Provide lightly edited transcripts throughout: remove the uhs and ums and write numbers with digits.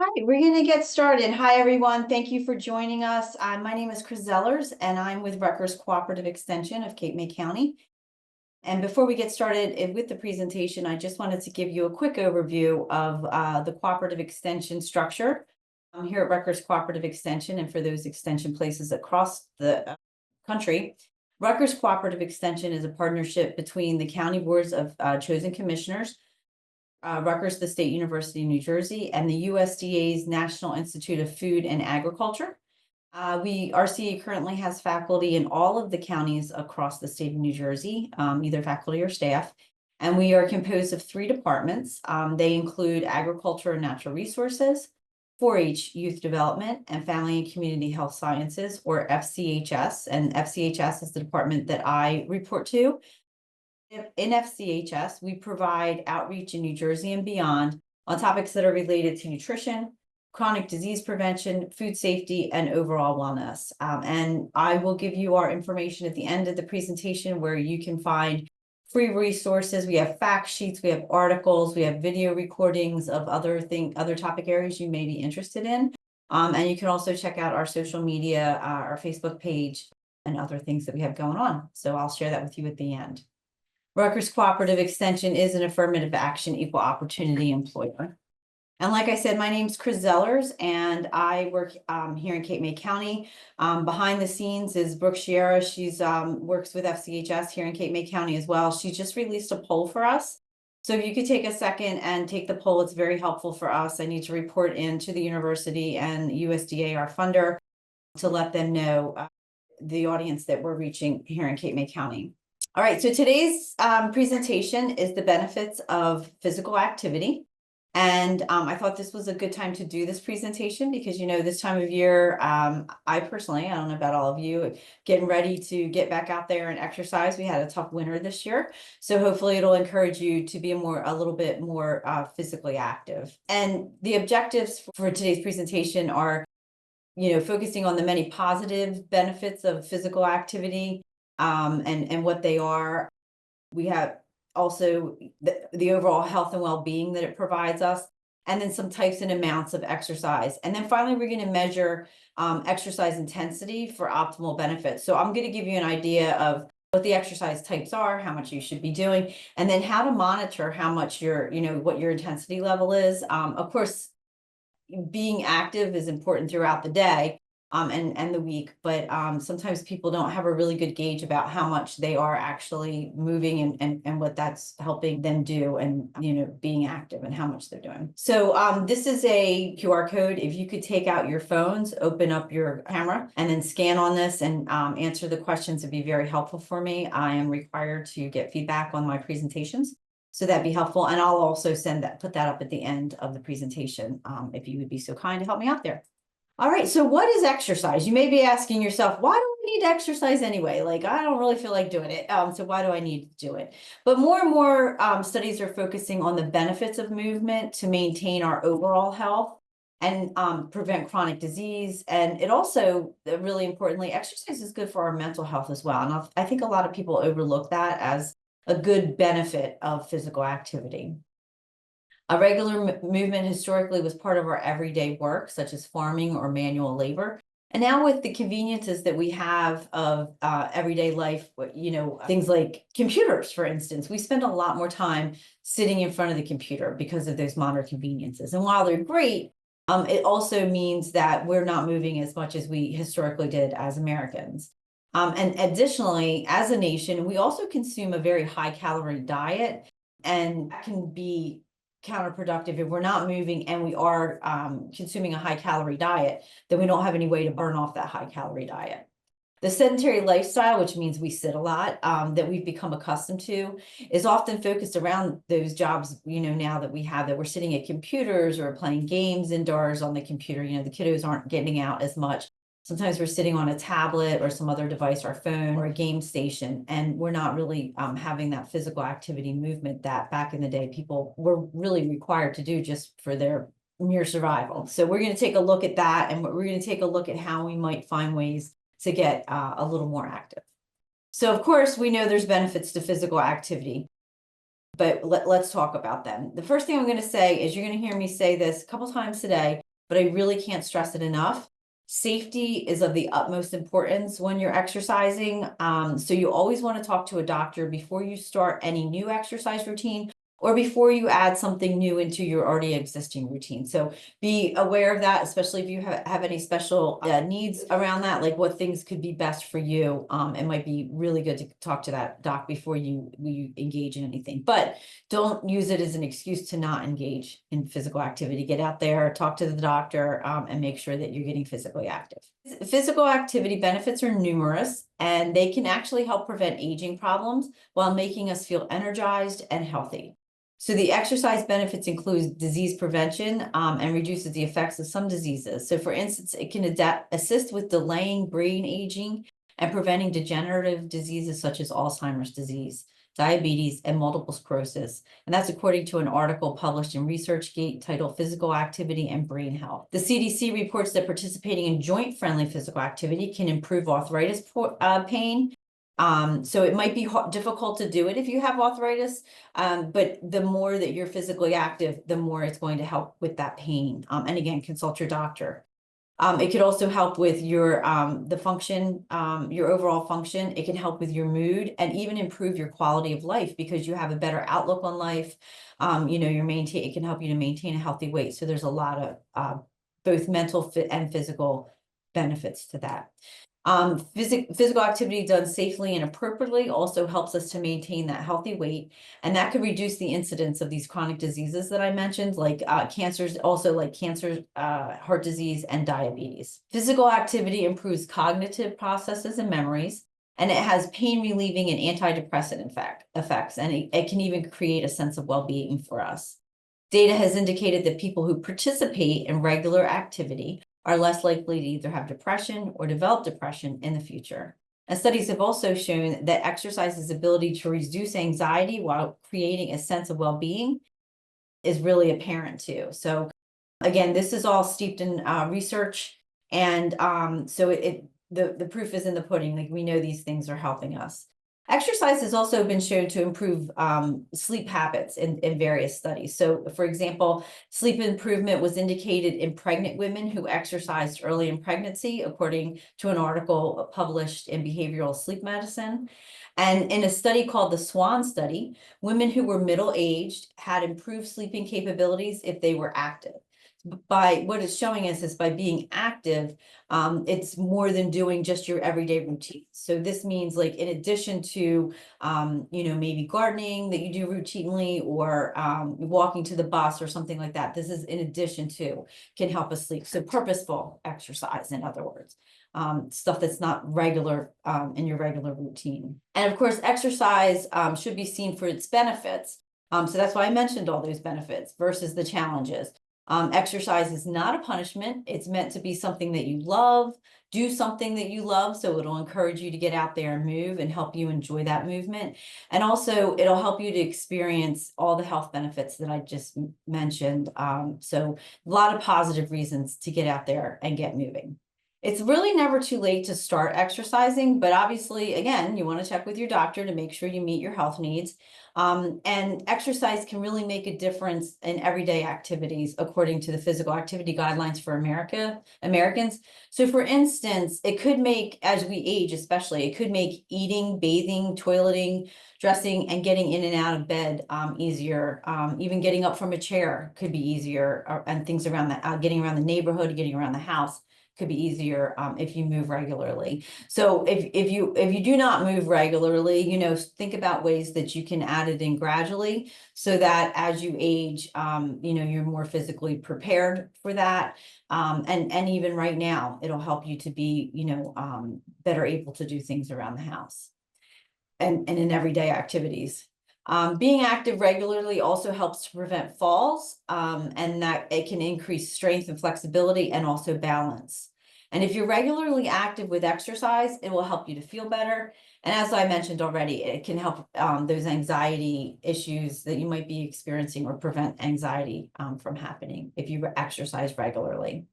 Hi, we're going to get started. Hi, everyone. Thank you for joining us. My name is Zellers, and I'm with Rutgers Cooperative Extension of Cape May County. And before we get started with the presentation, I just wanted to give you a quick overview of the cooperative extension structure. I'm here at Rutgers Cooperative Extension, and for those extension places across the country, Rutgers Cooperative Extension is a partnership between the County Boards of Chosen Commissioners, Rutgers, the State University of New Jersey, and the USDA's National Institute of Food and Agriculture. RCA currently has faculty in all of the counties across the state of New Jersey, either faculty or staff. And we are composed of 3 departments. They include Agriculture and Natural Resources, 4-H Youth Development, and Family and Community Health Sciences, or FCHS. And FCHS is the department that I report to. In FCHS, we provide outreach in New Jersey and beyond on topics that are related to nutrition, chronic disease prevention, food safety, and overall wellness. And I will give you our information at the end of the presentation where you can find free resources. We have fact sheets, we have articles, we have video recordings of other topic areas you may be interested in. And you can also check out our social media, our Facebook page, and other things that we have going on. So I'll share that with you at the end. Rutgers Cooperative Extension is an affirmative action equal opportunity employer. And like I said, my name's Zellers, and I work here in Cape May County. Behind the scenes is Brooke Shiera. She's works with FCHS here in Cape May County as well. She just released a poll for us. So if you could take a second and take the poll, it's very helpful for us. I need to report in to the university and USDA, our funder, to let them know the audience that we're reaching here in Cape May County. All right, so today's presentation is the benefits of physical activity. And I thought this was a good time to do this presentation because, this time of year, I personally, I don't know about all of you, getting ready to get back out there and exercise. We had a tough winter this year. So hopefully it'll encourage you to be a little bit more physically active. And the objectives for today's presentation are, focusing on the many positive benefits of physical activity, and what they are. We have also the overall health and well-being that it provides us, and then some types and amounts of exercise. And then finally, we're going to measure exercise intensity for optimal benefits. So I'm going to give you an idea of what the exercise types are, how much you should be doing, and then how to monitor how much what your intensity level is. Of course, being active is important throughout the day. And the week, but sometimes people don't have a really good gauge about how much they are actually moving and what that's helping them do, and being active and how much they're doing. So this is a QR code. If you could take out your phones, open up your camera, and then scan on this and answer the questions, it'd be very helpful for me. I am required to get feedback on my presentations, so that'd be helpful. And I'll also put that up at the end of the presentation, if you would be so kind to help me out there. All right, so what is exercise? You may be asking yourself, why do I need to exercise anyway? Like, I don't really feel like doing it, so why do I need to do it? But more and more studies are focusing on the benefits of movement to maintain our overall health and prevent chronic disease. And it also, really importantly, exercise is good for our mental health as well. And I think a lot of people overlook that as a good benefit of physical activity. A regular movement historically was part of our everyday work, such as farming or manual labor. And now with the conveniences that we have of everyday life, things like computers, for instance, we spend a lot more time sitting in front of the computer because of those modern conveniences. And while they're great, it also means that we're not moving as much as we historically did as Americans. And additionally, as a nation, we also consume a very high calorie diet, and that can be counterproductive if we're not moving and we are consuming a high calorie diet, then we don't have any way to burn off that high calorie diet. The sedentary lifestyle, which means we sit a lot, that we've become accustomed to, is often focused around those jobs, now that we're sitting at computers or playing games indoors on the computer. The kiddos aren't getting out as much. Sometimes we're sitting on a tablet or some other device, our phone or a game station, and we're not really having that physical activity movement that back in the day people were really required to do just for their mere survival. So we're going to take a look at that, and we're going to take a look at how we might find ways to get a little more active. So of course, we know there's benefits to physical activity, but let's talk about them. The first thing I'm going to say is, you're going to hear me say this a couple times today, but I really can't stress it enough. Safety is of the utmost importance when you're exercising. So you always want to talk to a doctor before you start any new exercise routine or before you add something new into your already existing routine. So be aware of that, especially if you have any special needs around that, like what things could be best for you. It might be really good to talk to that doc before you engage in anything, but don't use it as an excuse to not engage in physical activity. Get out there, talk to the doctor, and make sure that you're getting physically active. Physical activity benefits are numerous, and they can actually help prevent aging problems while making us feel energized and healthy. So the exercise benefits include disease prevention and reduces the effects of some diseases. So for instance, it can assist with delaying brain aging and preventing degenerative diseases such as Alzheimer's disease, diabetes, and multiple sclerosis. And that's according to an article published in ResearchGate titled Physical Activity and Brain Health. The CDC reports that participating in joint-friendly physical activity can improve arthritis pain. So it might be difficult to do it if you have arthritis, but the more that you're physically active, the more it's going to help with that pain. And again, consult your doctor. It could also help with your the function, your overall function. It can help with your mood and even improve your quality of life because you have a better outlook on life. It can help you to maintain a healthy weight. So there's a lot of both mental and physical benefits to that. Physical activity done safely and appropriately also helps us to maintain that healthy weight, and that could reduce the incidence of these chronic diseases that I mentioned, like cancers, also like cancer, heart disease, and diabetes. Physical activity improves cognitive processes and memories, and it has pain relieving and antidepressant effects, and it can even create a sense of well-being for us. Data has indicated that people who participate in regular activity are less likely to either have depression or develop depression in the future. And studies have also shown that exercise's ability to reduce anxiety while creating a sense of well-being is really apparent too. So again, this is all steeped in research, and so the proof is in the pudding. Like, we know these things are helping us. Exercise has also been shown to improve sleep habits in various studies. So, for example, sleep improvement was indicated in pregnant women who exercised early in pregnancy, according to an article published in Behavioral Sleep Medicine. And in a study called the SWAN study, women who were middle-aged had improved sleeping capabilities if they were active. By what it's showing us is by being active, it's more than doing just your everyday routine. So this means, like, in addition to, maybe gardening that you do routinely, or walking to the bus or something like that. This is in addition to, can help us sleep. So purposeful exercise, in other words. Stuff that's not regular in your regular routine. And of course, exercise should be seen for its benefits. So that's why I mentioned all those benefits versus the challenges. Exercise is not a punishment. It's meant to be something that you love. Do something that you love, so it'll encourage you to get out there and move and help you enjoy that movement. And also, it'll help you to experience all the health benefits that I just mentioned. So a lot of positive reasons to get out there and get moving. It's really never too late to start exercising, but obviously, again, you want to check with your doctor to make sure you meet your health needs. And exercise can really make a difference in everyday activities, according to the physical activity guidelines for Americans. So for instance, it could make, as we age especially, it could make eating, bathing, toileting, dressing, and getting in and out of bed easier. Even getting up from a chair could be easier, and things around that, getting around the neighborhood, getting around the house could be easier if you move regularly. So if you do not move regularly, think about ways that you can add it in gradually, so that as you age, you're more physically prepared for that. And even right now, it'll help you to be, better able to do things around the house and in everyday activities. Being active regularly also helps to prevent falls, and that it can increase strength and flexibility and also balance. And if you're regularly active with exercise, it will help you to feel better. And as I mentioned already, it can help those anxiety issues that you might be experiencing, or prevent anxiety from happening if you exercise regularly.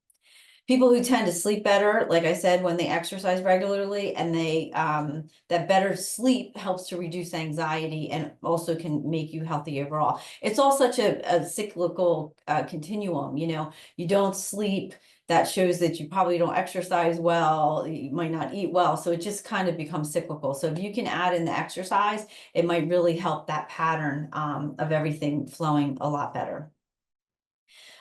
People who tend to sleep better, like I said, when they exercise regularly, and that better sleep helps to reduce anxiety and also can make you healthy overall. It's all such a cyclical continuum, you don't sleep, that shows that you probably don't exercise well, you might not eat well. So it just kind of becomes cyclical. So if you can add in the exercise, it might really help that pattern of everything flowing a lot better.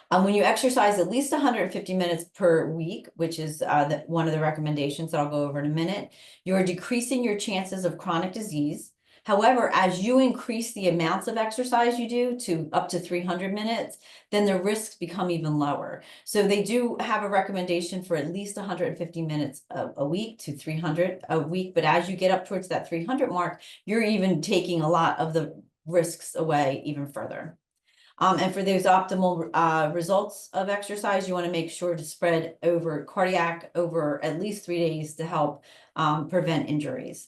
When you exercise at least 150 minutes per week, which is one of the recommendations that I'll go over in a minute, you're decreasing your chances of chronic disease. However, as you increase the amounts of exercise you do to up to 300 minutes, then the risks become even lower. So they do have a recommendation for at least 150 minutes a week to 300 a week. But as you get up towards that 300 mark, you're even taking a lot of the risks away even further. And for those optimal results of exercise, you want to make sure to spread over cardiac over at least 3 days to help prevent injuries.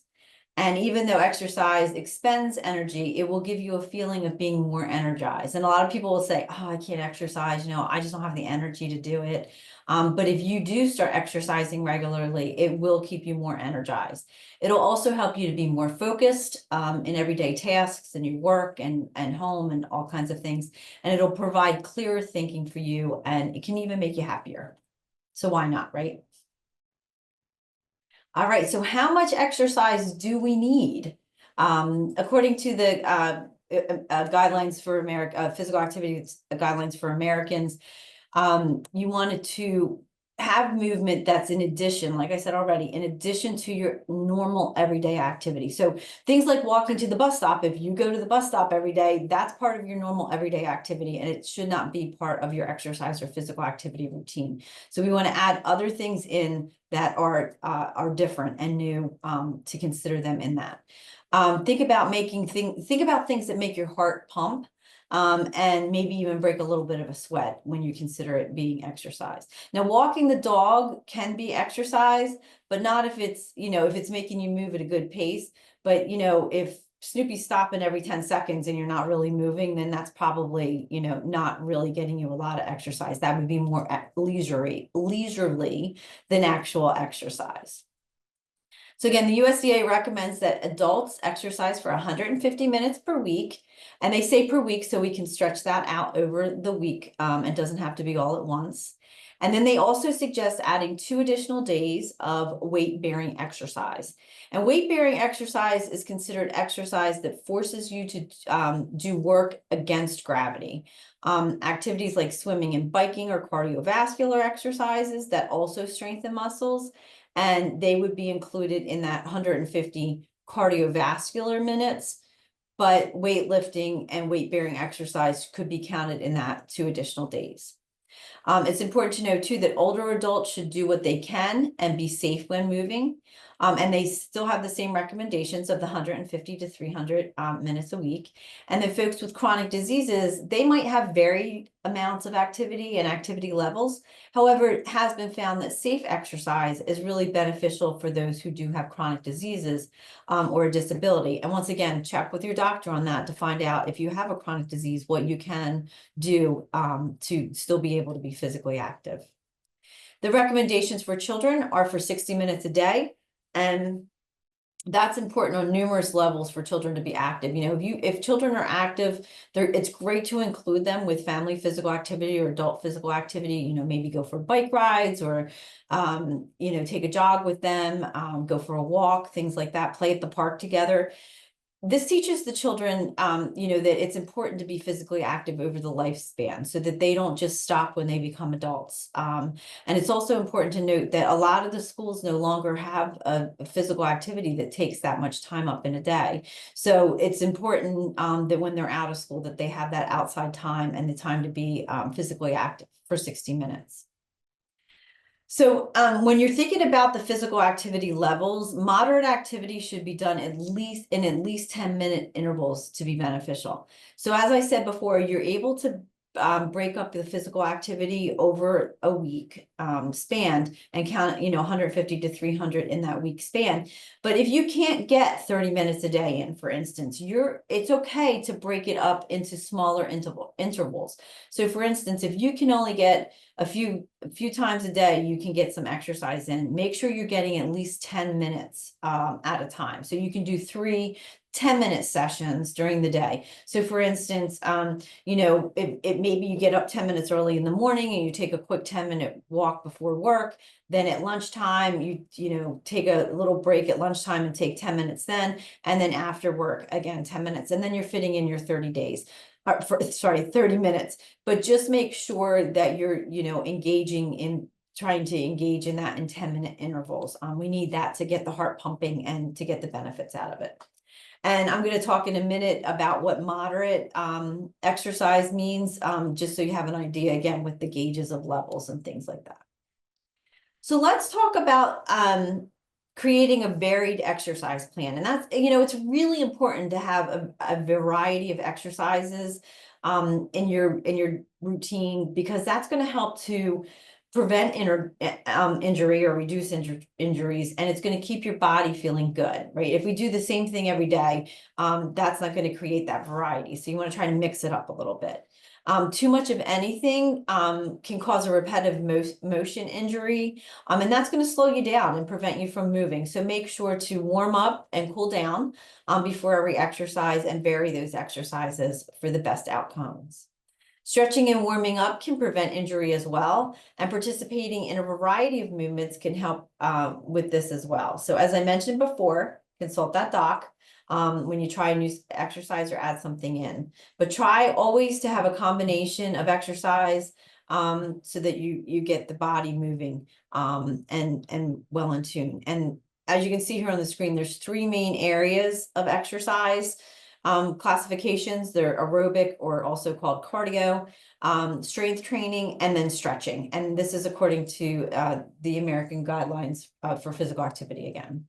And even though exercise expends energy, it will give you a feeling of being more energized. And a lot of people will say, oh, I can't exercise, I just don't have the energy to do it. But if you do start exercising regularly, it will keep you more energized. It'll also help you to be more focused in everyday tasks and your work and home and all kinds of things. And it'll provide clearer thinking for you, and it can even make you happier. So why not, right? All right, so how much exercise do we need? According to the guidelines for physical activity guidelines for Americans, you wanted to have movement that's in addition, like I said already, in addition to your normal everyday activity. So things like walking to the bus stop, if you go to the bus stop every day, that's part of your normal everyday activity, and it should not be part of your exercise or physical activity routine. So we want to add other things in that are different and new to consider them in that. Think about things that make your heart pump. And maybe even break a little bit of a sweat when you consider it being exercise. Now, walking the dog can be exercise, but not if it's making you move at a good pace. But, if Snoopy's stopping every 10 seconds and you're not really moving, then that's probably, not really getting you a lot of exercise. That would be more leisurely than actual exercise. So again, the USDA recommends that adults exercise for 150 minutes per week, and they say per week so we can stretch that out over the week. It doesn't have to be all at once. And then they also suggest adding 2 additional days of weight-bearing exercise. And weight-bearing exercise is considered exercise that forces you to do work against gravity. Activities like swimming and biking are cardiovascular exercises that also strengthen muscles, and they would be included in that 150 cardiovascular minutes, but weightlifting and weight-bearing exercise could be counted in that 2 additional days. It's important to know too that older adults should do what they can and be safe when moving. And they still have the same recommendations of the 150 to 300 minutes a week. And then folks with chronic diseases, they might have varied amounts of activity and activity levels. However, it has been found that safe exercise is really beneficial for those who do have chronic diseases or a disability. And once again, check with your doctor on that to find out if you have a chronic disease, what you can do to still be able to be physically active. The recommendations for children are for 60 minutes a day. And that's important on numerous levels for children to be active. If children are active, it's great to include them with family physical activity or adult physical activity. Maybe go for bike rides or, take a jog with them, go for a walk, things like that, play at the park together. This teaches the children, that it's important to be physically active over the lifespan so that they don't just stop when they become adults. And it's also important to note that a lot of the schools no longer have a physical activity that takes that much time up in a day. So it's important that when they're out of school that they have that outside time and the time to be physically active for 60 minutes. So when you're thinking about the physical activity levels, moderate activity should be done at least 10-minute intervals to be beneficial. So as I said before, you're able to break up the physical activity over a week span and count, 150 to 300 in that week span. But if you can't get 30 minutes a day in, for instance, it's okay to break it up into smaller intervals. So for instance, if you can only get a few times a day, you can get some exercise in. Make sure you're getting at least 10 minutes at a time. So you can do 3 10-minute sessions during the day. So for instance, it maybe you get up 10 minutes early in the morning and you take a quick 10-minute walk before work. Then at lunchtime, you take a little break at lunchtime and take 10 minutes then. And then after work, again, 10 minutes. And then you're fitting in your 30 days. 30 minutes. But just make sure that you're, trying to engage in that in 10-minute intervals. We need that to get the heart pumping and to get the benefits out of it. And I'm going to talk in a minute about what moderate exercise means, just so you have an idea, again, with the gauges of levels and things like that. So let's talk about creating a varied exercise plan. And that's, it's really important to have a variety of exercises in your routine, because that's going to help to prevent injury or reduce injuries, and it's going to keep your body feeling good, right? If we do the same thing every day, that's not going to create that variety. So you want to try to mix it up a little bit. Too much of anything can cause a repetitive motion injury, and that's going to slow you down and prevent you from moving. So make sure to warm up and cool down before every exercise, and vary those exercises for the best outcomes. Stretching and warming up can prevent injury as well, and participating in a variety of movements can help with this as well. So as I mentioned before, consult that doc when you try a new exercise or add something in. But try always to have a combination of exercise so that you get the body moving and well in tune. And as you can see here on the screen, there's 3 main areas of exercise classifications. They're aerobic, or also called cardio, strength training, and then stretching. And this is according to the American guidelines for physical activity again.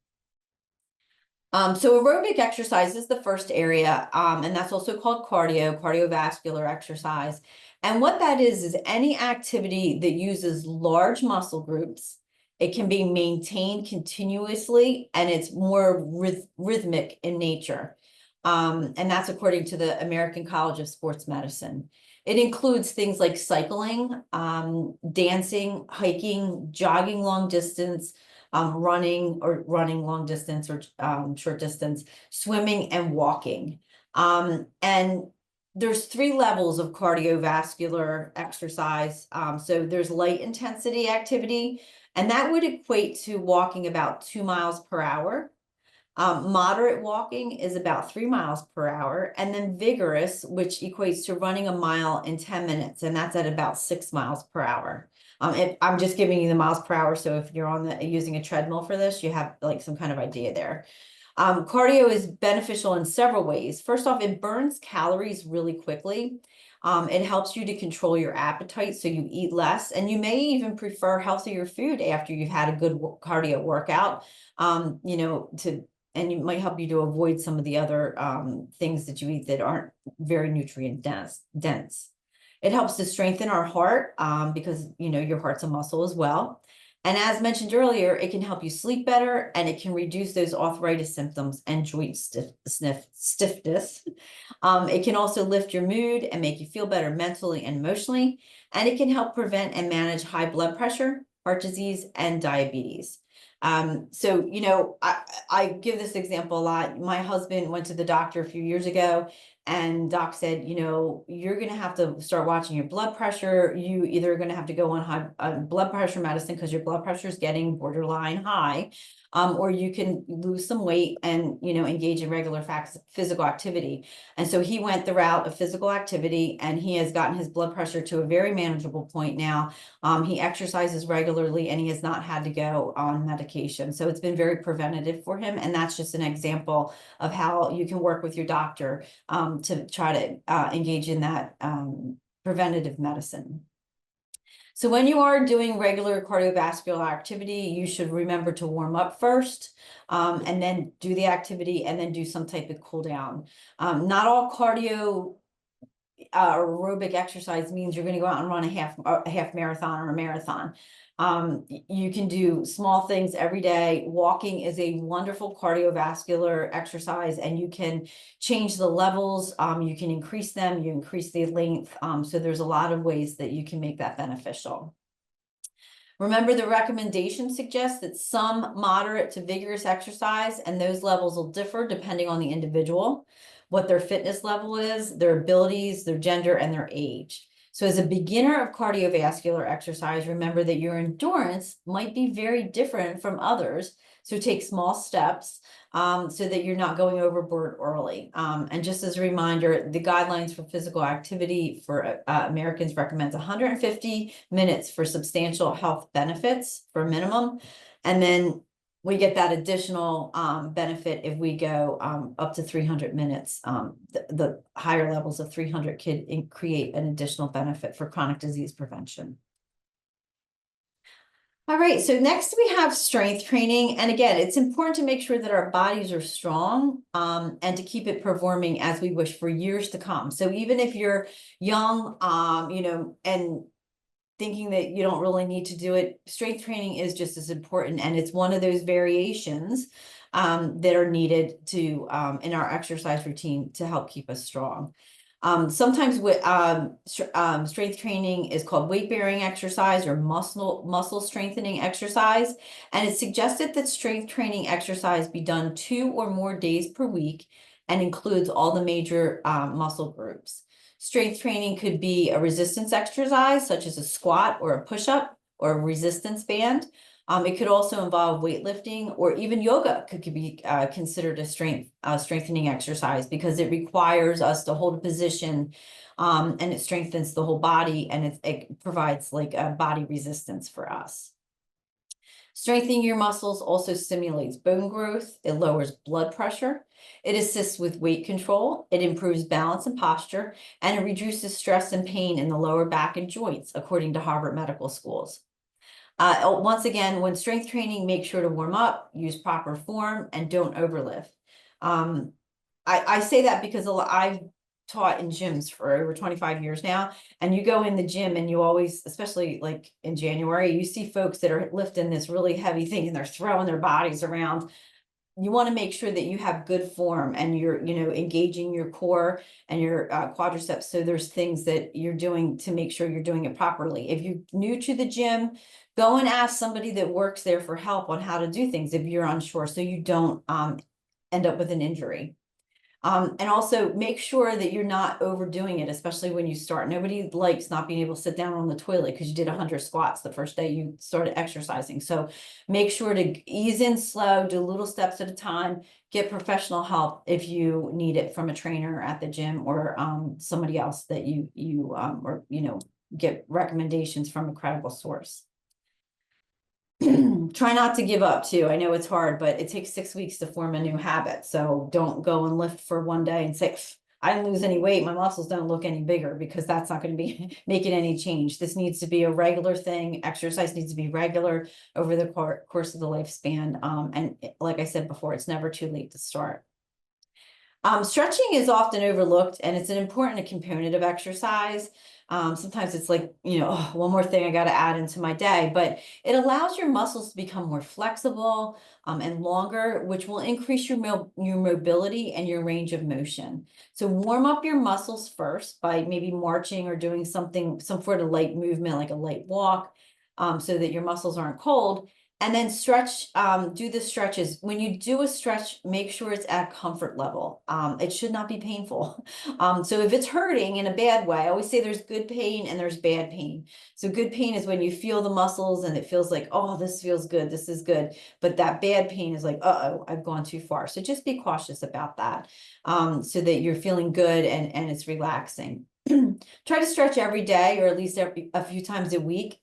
So aerobic exercise is the first area, and that's also called cardiovascular exercise. And what that is any activity that uses large muscle groups. It can be maintained continuously, and it's more rhythmic in nature. And that's according to the American College of Sports Medicine. It includes things like cycling, dancing, hiking, jogging long distance, running long distance or short distance, swimming, and walking. And there's 3 levels of cardiovascular exercise. So there's light intensity activity, and that would equate to walking about 2 miles per hour. Moderate walking is about 3 miles per hour, and then vigorous, which equates to running a mile in 10 minutes, and that's at about 6 miles per hour. I'm just giving you the miles per hour, so if you're using a treadmill for this, you have like some kind of idea there. Cardio is beneficial in several ways. First off, it burns calories really quickly. It helps you to control your appetite, so you eat less, and you may even prefer healthier food after you've had a good cardio workout, and it might help you to avoid some of the other things that you eat that aren't very nutrient dense. It helps to strengthen our heart because, your heart's a muscle as well. And as mentioned earlier, it can help you sleep better, and it can reduce those arthritis symptoms and joint stiffness. It can also lift your mood and make you feel better mentally and emotionally. And it can help prevent and manage high blood pressure, heart disease, and diabetes. So, I give this example a lot. My husband went to the doctor a few years ago, and doc said, you're going to have to start watching your blood pressure. You either are going to have to go on high blood pressure medicine because your blood pressure is getting borderline high, or you can lose some weight and, engage in regular physical activity. And so he went the route of physical activity, and he has gotten his blood pressure to a very manageable point now. He exercises regularly, and he has not had to go on medication. So it's been very preventative for him. And that's just an example of how you can work with your doctor to try to engage in that preventative medicine. So when you are doing regular cardiovascular activity, you should remember to warm up first, and then do the activity, and then do some type of cool down. Not all cardio aerobic exercise means you're going to go out and run a half marathon or a marathon. You can do small things every day. Walking is a wonderful cardiovascular exercise, and you can change the levels. You can increase them, you increase the length. So there's a lot of ways that you can make that beneficial. Remember, the recommendation suggests that some moderate to vigorous exercise, and those levels will differ depending on the individual, what their fitness level is, their abilities, their gender, and their age. So as a beginner of cardiovascular exercise, remember that your endurance might be very different from others. So take small steps so that you're not going overboard early. And just as a reminder, the guidelines for physical activity for Americans recommends 150 minutes for substantial health benefits for minimum. And then we get that additional benefit if we go up to 300 minutes. The higher levels of 300 could create an additional benefit for chronic disease prevention. All right, so next we have strength training. And again, it's important to make sure that our bodies are strong and to keep it performing as we wish for years to come. So even if you're young, and thinking that you don't really need to do it, strength training is just as important. And it's one of those variations that are needed to in our exercise routine to help keep us strong. Sometimes with strength training is called weight bearing exercise or muscle strengthening exercise. And it's suggested that strength training exercise be done 2 or more days per week and includes all the major muscle groups. Strength training could be a resistance exercise, such as a squat or a push-up or a resistance band. It could also involve weightlifting, or even yoga could be considered a strengthening exercise because it requires us to hold a position and it strengthens the whole body, and it provides like a body resistance for us. Strengthening your muscles also stimulates bone growth. It lowers blood pressure. It assists with weight control. It improves balance and posture, and it reduces stress and pain in the lower back and joints, according to Harvard Medical Schools. Once again, when strength training, make sure to warm up, use proper form, and don't overlift. I say that because I've taught in gyms for over 25 years now, and you go in the gym and you always, especially like in January, you see folks that are lifting this really heavy thing and they're throwing their bodies around. You want to make sure that you have good form and you're, engaging your core and your quadriceps. So there's things that you're doing to make sure you're doing it properly. If you're new to the gym, go and ask somebody that works there for help on how to do things if you're unsure, so you don't end up with an injury. And also make sure that you're not overdoing it, especially when you start. Nobody likes not being able to sit down on the toilet because you did 100 squats the first day you started exercising. So make sure to ease in slow, do little steps at a time, get professional help if you need it from a trainer at the gym or somebody else that get recommendations from a credible source. Try not to give up too. I know it's hard, but it takes 6 weeks to form a new habit. So don't go and lift for one day and say, I didn't lose any weight, my muscles don't look any bigger, because that's not going to be making any change. This needs to be a regular thing. Exercise needs to be regular over the course of the lifespan. And like I said before, it's never too late to start. Stretching is often overlooked, and it's an important component of exercise. Sometimes it's like, one more thing I got to add into my day, but it allows your muscles to become more flexible and longer, which will increase your mobility and your range of motion. So warm up your muscles first by maybe marching or doing some sort of light movement, like a light walk, so that your muscles aren't cold. And then stretch, do the stretches. When you do a stretch, make sure it's at comfort level. It should not be painful. So if it's hurting in a bad way, I always say there's good pain and there's bad pain. So good pain is when you feel the muscles and it feels like, oh, this feels good, this is good. But that bad pain is like, uh-oh, I've gone too far. So just be cautious about that so that you're feeling good and it's relaxing. Try to stretch every day or at least a few times a week.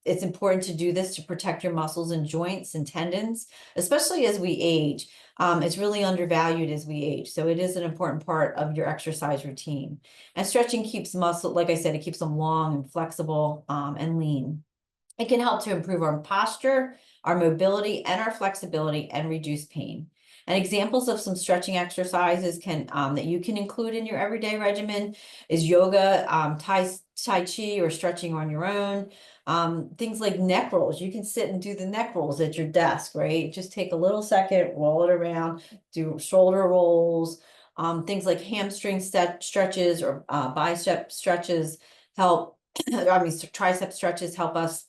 It's important to do this to protect your muscles and joints and tendons, especially as we age. It's really undervalued as we age. So it is an important part of your exercise routine. And stretching keeps muscle, like I said, it keeps them long and flexible and lean. It can help to improve our posture, our mobility, and our flexibility, and reduce pain. And examples of some stretching exercises that you can include in your everyday regimen is yoga, tai chi, or stretching on your own. Things like neck rolls. You can sit and do the neck rolls at your desk, right? Just take a little second, roll it around, do shoulder rolls. Things like hamstring stretches or bicep stretches help. I mean, tricep stretches help us.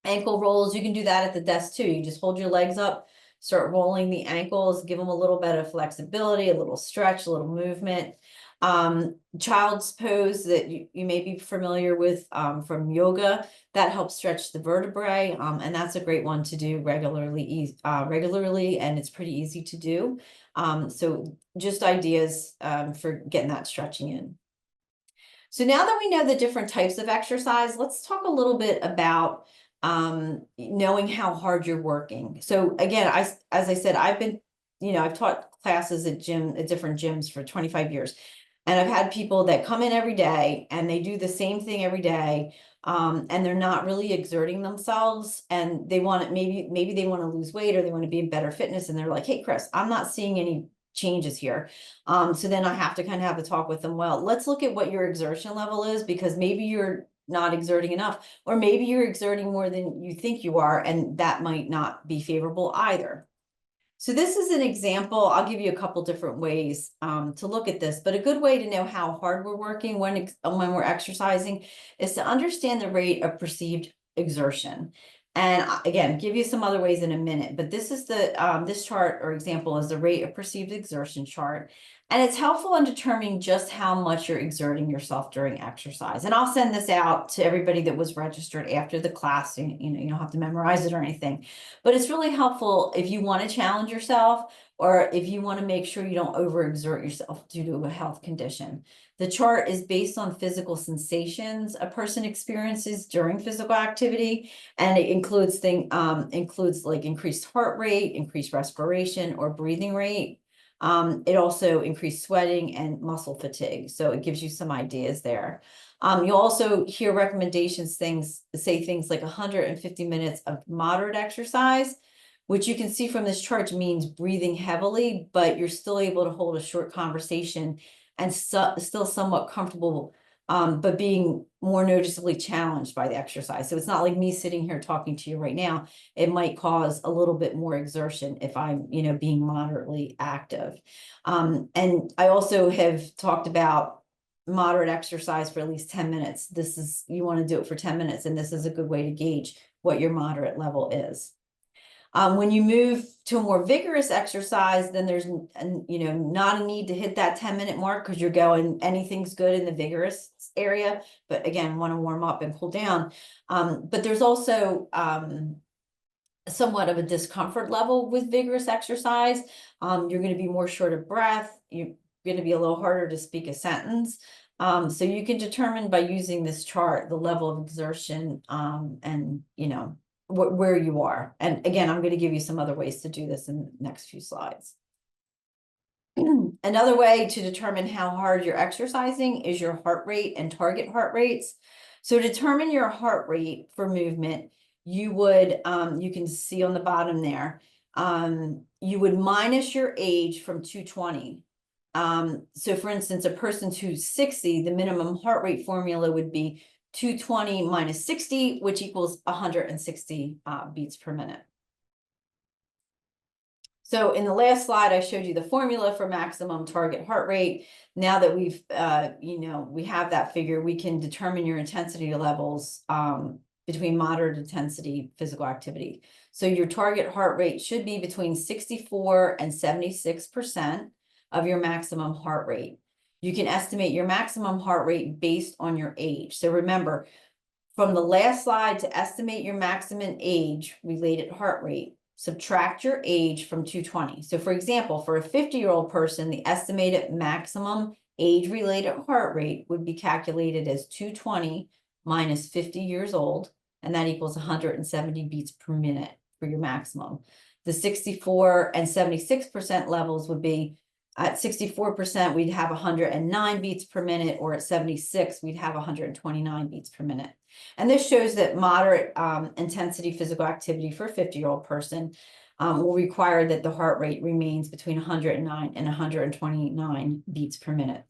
Ankle rolls, you can do that at the desk too. You just hold your legs up, start rolling the ankles, give them a little bit of flexibility, a little stretch, a little movement. Child's pose that you may be familiar with from yoga, that helps stretch the vertebrae, and that's a great one to do regularly, and it's pretty easy to do. So just ideas for getting that stretching in. So now that we know the different types of exercise, let's talk a little bit about knowing how hard you're working. So again, as I said, I've taught classes at different gyms for 25 years. And I've had people that come in every day and they do the same thing every day. And they're not really exerting themselves, and they want it, maybe they want to lose weight, or they want to be in better fitness. And they're like, hey, Chris, I'm not seeing any changes here. So then I have to kind of have a talk with them. Well, let's look at what your exertion level is, because maybe you're not exerting enough, or maybe you're exerting more than you think you are, and that might not be favorable either. So this is an example. I'll give you a couple different ways to look at this, but a good way to know how hard we're working when we're exercising is to understand the rate of perceived exertion. And again, give you some other ways in a minute, but this is this chart or example is the rate of perceived exertion chart. And it's helpful in determining just how much you're exerting yourself during exercise. And I'll send this out to everybody that was registered after the class. You don't have to memorize it or anything, but it's really helpful if you want to challenge yourself, or if you want to make sure you don't overexert yourself due to a health condition. The chart is based on physical sensations a person experiences during physical activity, and it includes like increased heart rate, increased respiration or breathing rate. It also increased sweating and muscle fatigue. So it gives you some ideas there. You'll also hear recommendations, say things like 150 minutes of moderate exercise, which you can see from this chart means breathing heavily, but you're still able to hold a short conversation and still somewhat comfortable, but being more noticeably challenged by the exercise. So it's not like me sitting here talking to you right now. It might cause a little bit more exertion if I'm, being moderately active. And I also have talked about moderate exercise for at least 10 minutes. You want to do it for 10 minutes, and this is a good way to gauge what your moderate level is. When you move to a more vigorous exercise, then there's not a need to hit that 10-minute mark, because you're going, anything's good in the vigorous area, but again, want to warm up and cool down. But there's also somewhat of a discomfort level with vigorous exercise. You're going to be more short of breath. You're going to be a little harder to speak a sentence. So you can determine by using this chart the level of exertion and where you are. And again, I'm going to give you some other ways to do this in the next few slides. Another way to determine how hard you're exercising is your heart rate and target heart rates. So to determine your heart rate for movement, you would, you can see on the bottom there, you would minus your age from 220. So for instance, a person who's 60, the minimum heart rate formula would be 220 minus 60, which equals 160 beats per minute. So in the last slide, I showed you the formula for maximum target heart rate. Now that we have that figure, we can determine your intensity levels between moderate intensity physical activity. So your target heart rate should be between 64 and 76% of your maximum heart rate. You can estimate your maximum heart rate based on your age. So remember, from the last slide, to estimate your maximum age-related heart rate, subtract your age from 220. So for example, for a 50-year-old person, the estimated maximum age-related heart rate would be calculated as 220 minus 50 years old, and that equals 170 beats per minute for your maximum. The 64 and 76% levels would be, at 64%, we'd have 109 beats per minute, or at 76, we'd have 129 beats per minute. And this shows that moderate intensity physical activity for a 50-year-old person will require that the heart rate remains between 109 and 129 beats per minute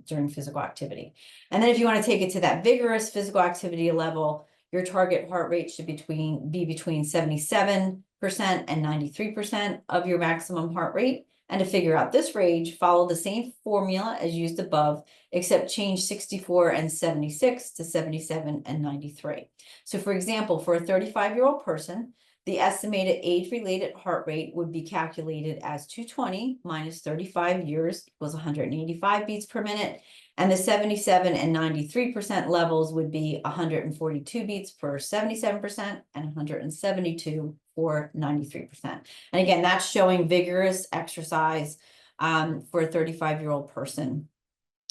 during physical activity. And then if you want to take it to that vigorous physical activity level, your target heart rate should be between 77% and 93% of your maximum heart rate. And to figure out this range, follow the same formula as used above, except change 64 and 76 to 77 and 93. So for example, for a 35-year-old person, the estimated age-related heart rate would be calculated as 220 minus 35 years equals 185 beats per minute. And the 77 and 93% levels would be 142 beats per 77% and 172 for 93%. And again, that's showing vigorous exercise for a 35-year-old person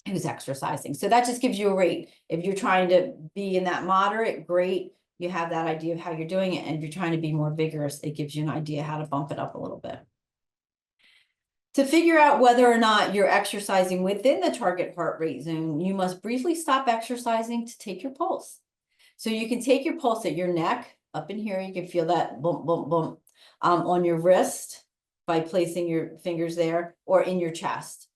who's exercising. So that just gives you a rate. If you're trying to be in that moderate, great. You have that idea of how you're doing it. And if you're trying to be more vigorous, it gives you an idea how to bump it up a little bit. To figure out whether or not you're exercising within the target heart rate zone, you must briefly stop exercising to take your pulse. So you can take your pulse at your neck, up in here, you can feel that bump, bump, bump on your wrist by placing your fingers there, or in your chest.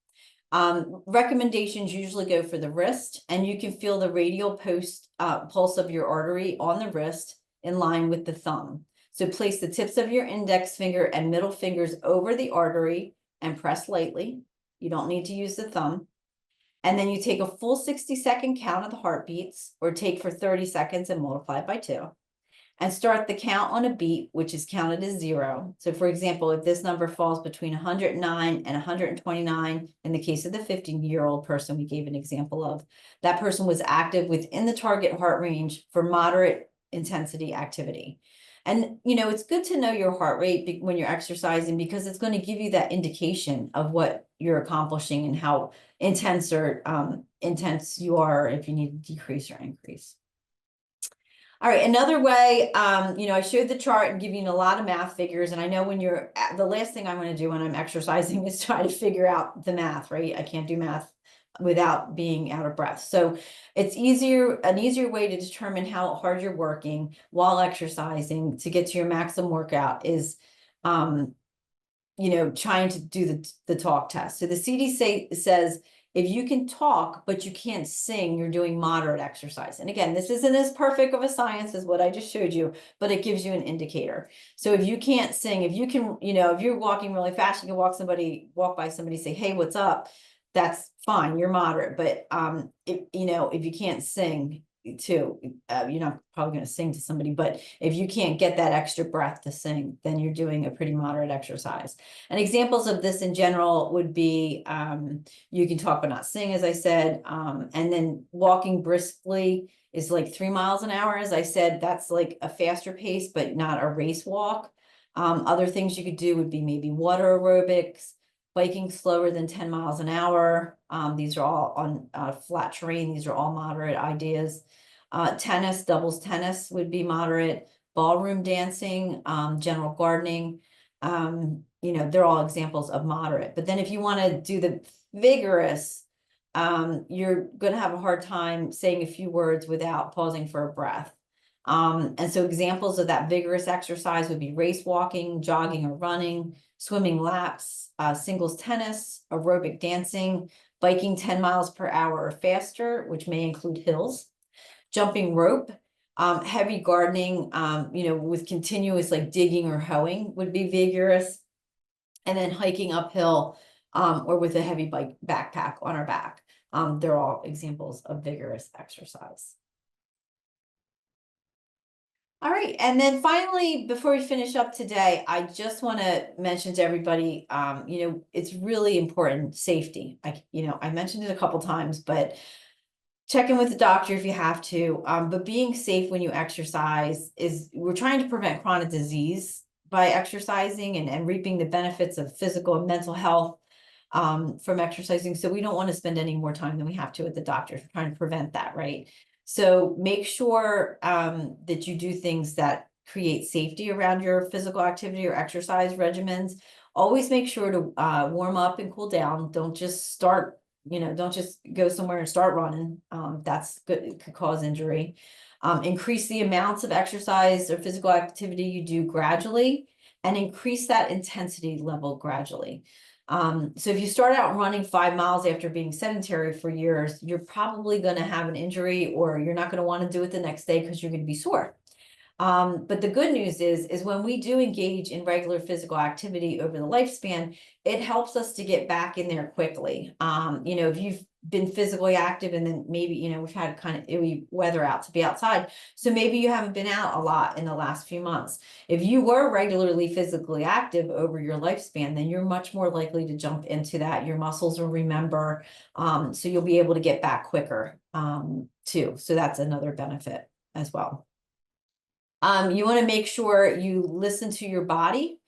Recommendations usually go for the wrist, and you can feel the radial pulse of your artery on the wrist in line with the thumb. So place the tips of your index finger and middle fingers over the artery and press lightly. You don't need to use the thumb. And then you take a full 60-second count of the heartbeats, or take for 30 seconds and multiply by 2. And start the count on a beat, which is counted as 0. So for example, if this number falls between 109 and 129, in the case of the 15-year-old person we gave an example of, that person was active within the target heart range for moderate intensity activity. And, it's good to know your heart rate when you're exercising, because it's going to give you that indication of what you're accomplishing and how intense you are, if you need to decrease or increase. All right, another way, I showed the chart and giving you a lot of math figures. And I know when the last thing I'm going to do when I'm exercising is try to figure out the math, right? I can't do math without being out of breath. So it's an easier way to determine how hard you're working while exercising to get to your maximum workout is, trying to do the talk test. So the CDC says, if you can talk, but you can't sing, you're doing moderate exercise. And again, this isn't as perfect of a science as what I just showed you, but it gives you an indicator. So if you can't sing, if you can, if you're walking really fast, you can walk by somebody, say, hey, what's up? That's fine, you're moderate. But if you can't sing too, you're not probably going to sing to somebody, but if you can't get that extra breath to sing, then you're doing a pretty moderate exercise. And examples of this in general would be, you can talk but not sing, as I said, and then walking briskly is like 3 miles an hour. As I said, that's like a faster pace, but not a race walk. Other things you could do would be maybe water aerobics, biking slower than 10 miles an hour. These are all on flat terrain. These are all moderate ideas. Tennis, doubles tennis would be moderate. Ballroom dancing, general gardening, they're all examples of moderate. But then if you want to do the vigorous, you're going to have a hard time saying a few words without pausing for a breath. And so examples of that vigorous exercise would be race walking, jogging or running, swimming laps, singles tennis, aerobic dancing, biking 10 miles per hour or faster, which may include hills, jumping rope, heavy gardening, with continuous like digging or hoeing would be vigorous, and then hiking uphill or with a heavy backpack on our back. They're all examples of vigorous exercise. All right, and then finally, before we finish up today, I just want to mention to everybody, it's really important, safety. I mentioned it a couple times, but check in with the doctor if you have to. But being safe when you exercise we're trying to prevent chronic disease by exercising and reaping the benefits of physical and mental health from exercising. So we don't want to spend any more time than we have to at the doctor. We're trying to prevent that, right? So make sure that you do things that create safety around your physical activity or exercise regimens. Always make sure to warm up and cool down. Don't just don't just go somewhere and start running. That's good. It could cause injury. Increase the amounts of exercise or physical activity you do gradually. and increase that intensity level gradually. So if you start out running 5 miles after being sedentary for years, you're probably going to have an injury, or you're not going to want to do it the next day because you're going to be sore. But the good news is when we do engage in regular physical activity over the lifespan, it helps us to get back in there quickly. If you've been physically active and then maybe, we've had kind of ill weather out to be outside. So maybe you haven't been out a lot in the last few months. If you were regularly physically active over your lifespan, then you're much more likely to jump into that. Your muscles will remember, so you'll be able to get back quicker, too. So that's another benefit as well. You want to make sure you listen to your body.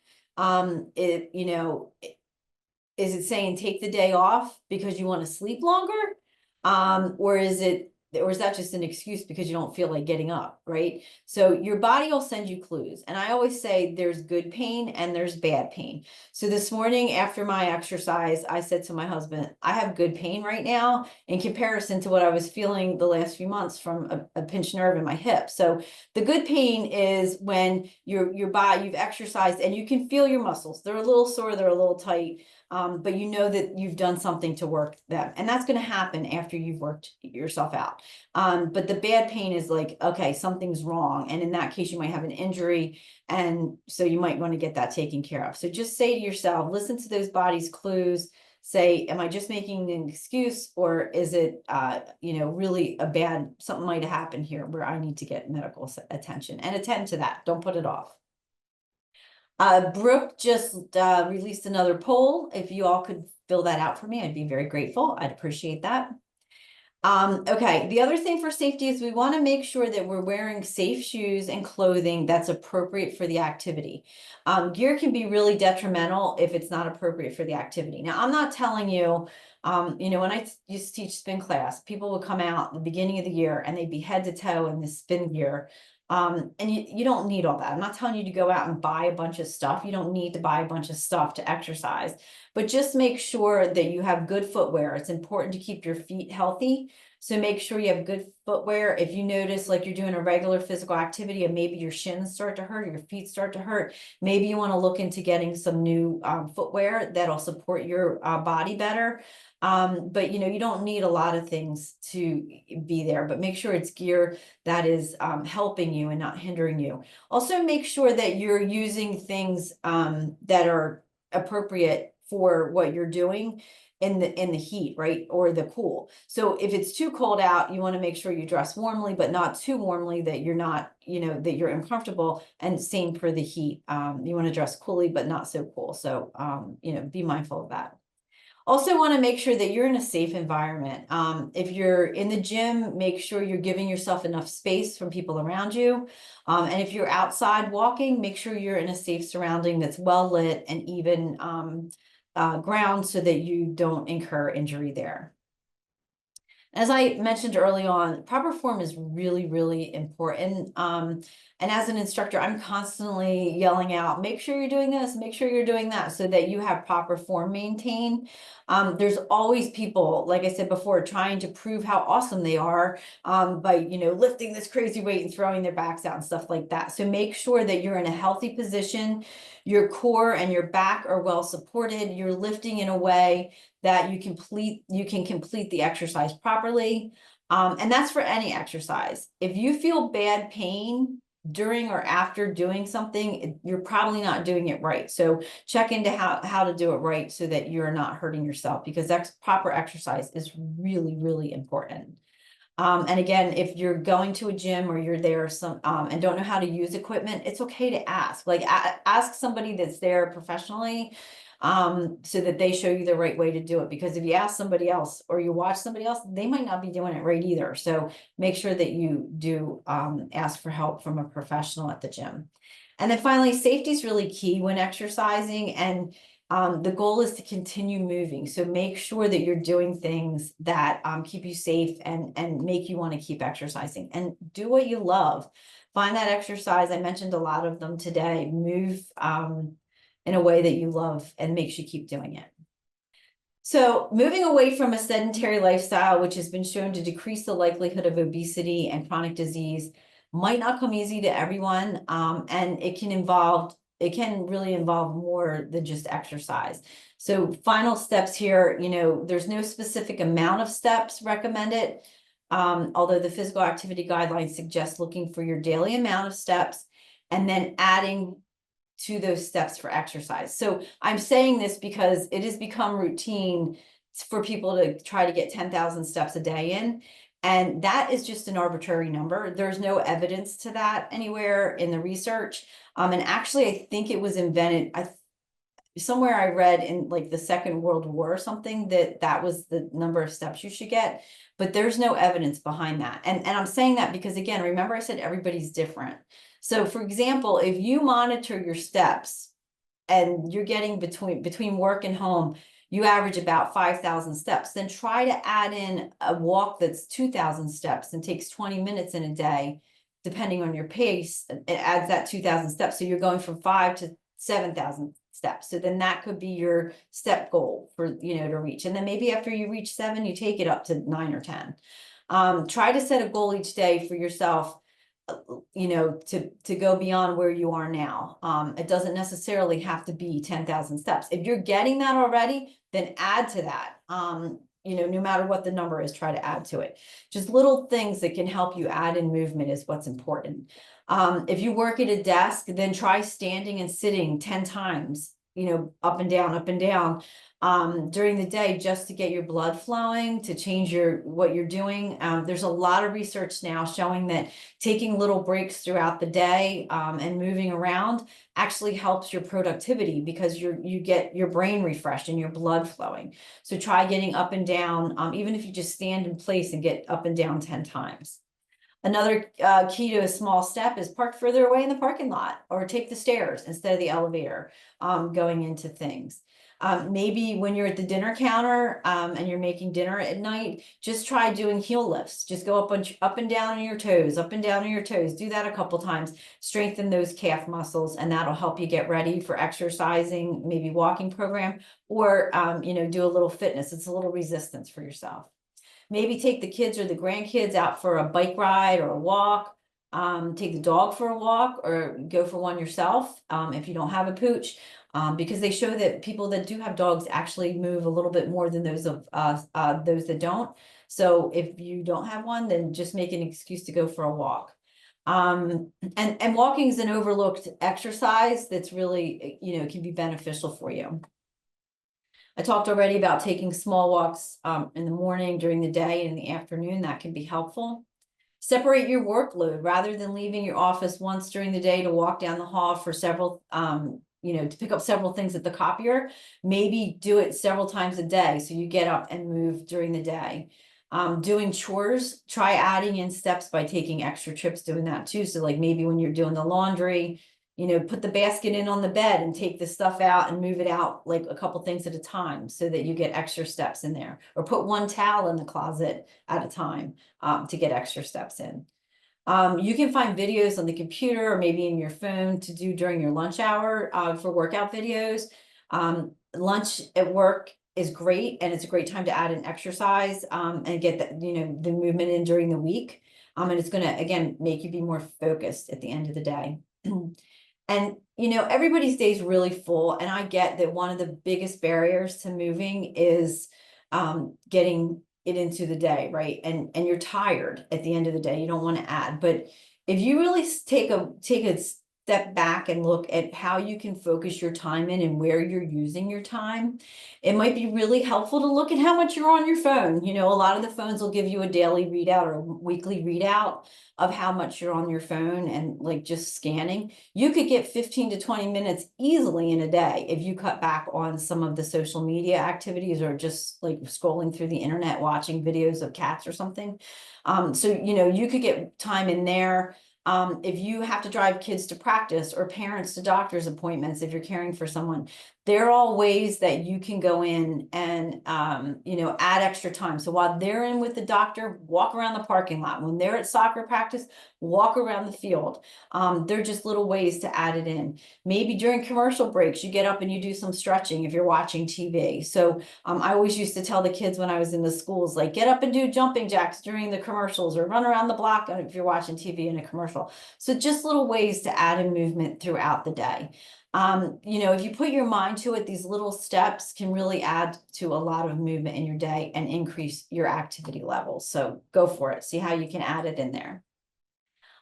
Is it saying take the day off because you want to sleep longer? Or is that just an excuse because you don't feel like getting up, right? So your body will send you clues. And I always say there's good pain and there's bad pain. So this morning after my exercise, I said to my husband, I have good pain right now in comparison to what I was feeling the last few months from a pinched nerve in my hip. So the good pain is when your body, you've exercised and you can feel your muscles. They're a little sore, they're a little tight. But you know that you've done something to work them, and that's going to happen after you've worked yourself out. But the bad pain is like, okay, something's wrong. And in that case, you might have an injury. And so you might want to get that taken care of. So just say to yourself, listen to those body's clues, say, am I just making an excuse, or is it, really something might have happened here where I need to get medical attention, and attend to that. Don't put it off. Brooke just released another poll. If you all could fill that out for me, I'd be very grateful. I'd appreciate that. Okay, the other thing for safety is we want to make sure that we're wearing safe shoes and clothing that's appropriate for the activity. Gear can be really detrimental if it's not appropriate for the activity. Now, I'm not telling you, when I used to teach spin class, people would come out at the beginning of the year and they'd be head to toe in this spin gear. And you don't need all that. I'm not telling you to go out and buy a bunch of stuff. You don't need to buy a bunch of stuff to exercise, but just make sure that you have good footwear. It's important to keep your feet healthy. So make sure you have good footwear. If you notice like you're doing a regular physical activity and maybe your shins start to hurt, your feet start to hurt, maybe you want to look into getting some new footwear that'll support your body better. But you don't need a lot of things to be there, but make sure it's gear that is helping you and not hindering you. Also make sure that you're using things that are appropriate for what you're doing in the heat, right? Or the cool. So if it's too cold out, you want to make sure you dress warmly, but not too warmly that you're not, that you're uncomfortable. And same for the heat. You want to dress coolly, but not so cool. So, be mindful of that. Also want to make sure that you're in a safe environment. If you're in the gym, make sure you're giving yourself enough space from people around you. And if you're outside walking, make sure you're in a safe surrounding that's well lit and even ground so that you don't incur injury there. As I mentioned early on, proper form is really, really important. And as an instructor, I'm constantly yelling out, make sure you're doing this, make sure you're doing that, so that you have proper form maintained. There's always people, like I said before, trying to prove how awesome they are by, lifting this crazy weight and throwing their backs out and stuff like that. So make sure that you're in a healthy position. Your core and your back are well supported. You're lifting in a way that you can complete the exercise properly. And that's for any exercise. If you feel bad pain during or after doing something, you're probably not doing it right. So check into how to do it right so that you're not hurting yourself, because proper exercise is really, really important. And again, if you're going to a gym or you're there and don't know how to use equipment, it's okay to ask. Like ask somebody that's there professionally, so that they show you the right way to do it. Because if you ask somebody else or you watch somebody else, they might not be doing it right either. So make sure that you do ask for help from a professional at the gym. And then finally, safety is really key when exercising, and the goal is to continue moving. So make sure that you're doing things that keep you safe and make you want to keep exercising, and do what you love. Find that exercise. I mentioned a lot of them today. Move in a way that you love and makes you keep doing it. So moving away from a sedentary lifestyle, which has been shown to decrease the likelihood of obesity and chronic disease, might not come easy to everyone. And it can involve it can really involve more than just exercise. So final steps here, there's no specific amount of steps recommended. Although the physical activity guidelines suggest looking for your daily amount of steps and then adding to those steps for exercise. So I'm saying this because it has become routine for people to try to get 10,000 steps a day in. And that is just an arbitrary number. There's no evidence to that anywhere in the research. And actually, I think it was invented, somewhere I read in like the Second World War or something that was the number of steps you should get, but there's no evidence behind that. And I'm saying that because, again, remember I said everybody's different. So for example, if you monitor your steps and you're getting between work and home, you average about 5,000 steps, then try to add in a walk that's 2,000 steps and takes 20 minutes in a day, depending on your pace. It adds that 2,000 steps. So you're going from 5 to 7,000 steps. So then that could be your step goal for, to reach. And then maybe after you reach 7, you take it up to 9 or 10. Try to set a goal each day for yourself, to go beyond where you are now. It doesn't necessarily have to be 10,000 steps. If you're getting that already, then add to that. No matter what the number is, try to add to it. Just little things that can help you add in movement is what's important. If you work at a desk, then try standing and sitting 10 times, up and down, during the day, just to get your blood flowing, to change what you're doing. There's a lot of research now showing that taking little breaks throughout the day and moving around actually helps your productivity because you get your brain refreshed and your blood flowing. So try getting up and down, even if you just stand in place and get up and down 10 times. Another key to a small step is park further away in the parking lot or take the stairs instead of the elevator going into things. Maybe when you're at the dinner counter and you're making dinner at night, just try doing heel lifts. Just go up and down on your toes, up and down on your toes. Do that a couple times. Strengthen those calf muscles, and that'll help you get ready for exercising, maybe walking program, or do a little fitness. It's a little resistance for yourself. Maybe take the kids or the grandkids out for a bike ride or a walk. Take the dog for a walk or go for one yourself if you don't have a pooch, because they show that people that do have dogs actually move a little bit more than those that don't. So if you don't have one, then just make an excuse to go for a walk. And walking is an overlooked exercise that's really, can be beneficial for you. I talked already about taking small walks in the morning, during the day, and in the afternoon. That can be helpful. Separate your workload rather than leaving your office once during the day to walk down the hall for several, to pick up several things at the copier. Maybe do it several times a day so you get up and move during the day. Doing chores, try adding in steps by taking extra trips doing that too. So like maybe when you're doing the laundry, put the basket in on the bed and take the stuff out and move it out like a couple things at a time so that you get extra steps in there, or put one towel in the closet at a time to get extra steps in. You can find videos on the computer or maybe in your phone to do during your lunch hour for workout videos. Lunch at work is great, and it's a great time to add an exercise and get that, the movement in during the week. And it's going to, again, make you be more focused at the end of the day. And, everybody's day is really full. And I get that one of the biggest barriers to moving is getting it into the day, right? And you're tired at the end of the day. You don't want to add. But if you really take a step back and look at how you can focus your time in and where you're using your time, it might be really helpful to look at how much you're on your phone. A lot of the phones will give you a daily readout or a weekly readout of how much you're on your phone, and like just scanning. You could get 15 to 20 minutes easily in a day if you cut back on some of the social media activities or just like scrolling through the internet, watching videos of cats or something. So, you could get time in there. If you have to drive kids to practice or parents to doctor's appointments, if you're caring for someone, they're all ways that you can go in and, add extra time. So while they're in with the doctor, walk around the parking lot. When they're at soccer practice, walk around the field. They're just little ways to add it in. Maybe during commercial breaks, you get up and you do some stretching if you're watching TV. So I always used to tell the kids when I was in the schools, like, get up and do jumping jacks during the commercials, or run around the block if you're watching TV in a commercial. So just little ways to add in movement throughout the day. You know, if you put your mind to it, these little steps can really add to a lot of movement in your day and increase your activity levels. So go for it. See how you can add it in there.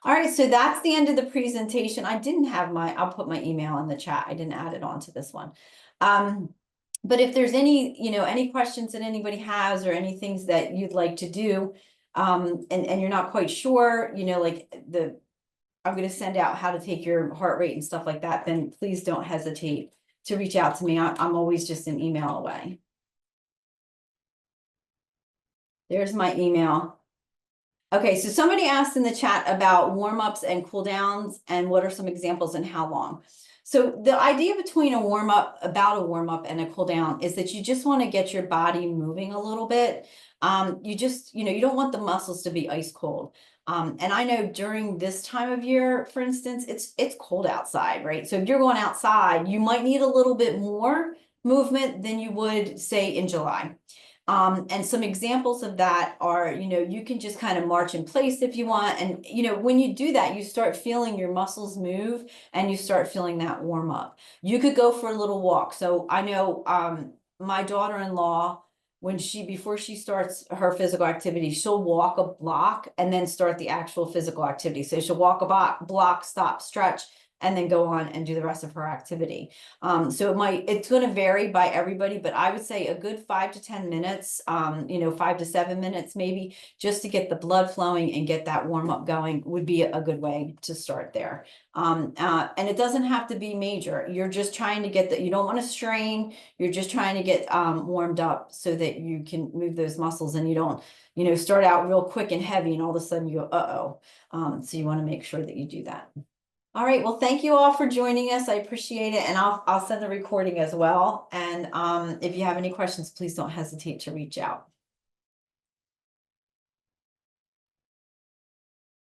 All right, so that's the end of the presentation. I didn't have I'll put my email in the chat. I didn't add it onto this one. But if there's any, you know, any questions that anybody has or any things that you'd like to do, and you're not quite sure, you know, like I'm going to send out how to take your heart rate and stuff like that, then please don't hesitate to reach out to me. I'm always just an email away. There's my email. Okay, so somebody asked in the chat about warm-ups and cool downs and what are some examples and how long. So the idea between a warm-up, about a warm-up and a cool down is that you just want to get your body moving a little bit. You know, you don't want the muscles to be ice cold. And I know during this time of year, for instance, it's cold outside, right? So if you're going outside, you might need a little bit more movement than you would say in July. And some examples of that are, you know, you can just kind of march in place if you want. And, you know, when you do that, you start feeling your muscles move and you start feeling that warm up. You could go for a little walk. So I know my daughter-in-law, before she starts her physical activity, she'll walk a block and then start the actual physical activity. So she'll walk a block, stop, stretch, and then go on and do the rest of her activity. So it's going to vary by everybody, but I would say a good 5 to 10 minutes, you know, 5 to 7 minutes, maybe, just to get the blood flowing and get that warm up going would be a good way to start there. And it doesn't have to be major. You're just trying to get you don't want to strain. You're just trying to get warmed up so that you can move those muscles and you don't, you know, start out real quick and heavy and all of a sudden you go, uh-oh. So you want to make sure that you do that. All right, well, thank you all for joining us. I appreciate it. And I'll send the recording as well. And if you have any questions, please don't hesitate to reach out.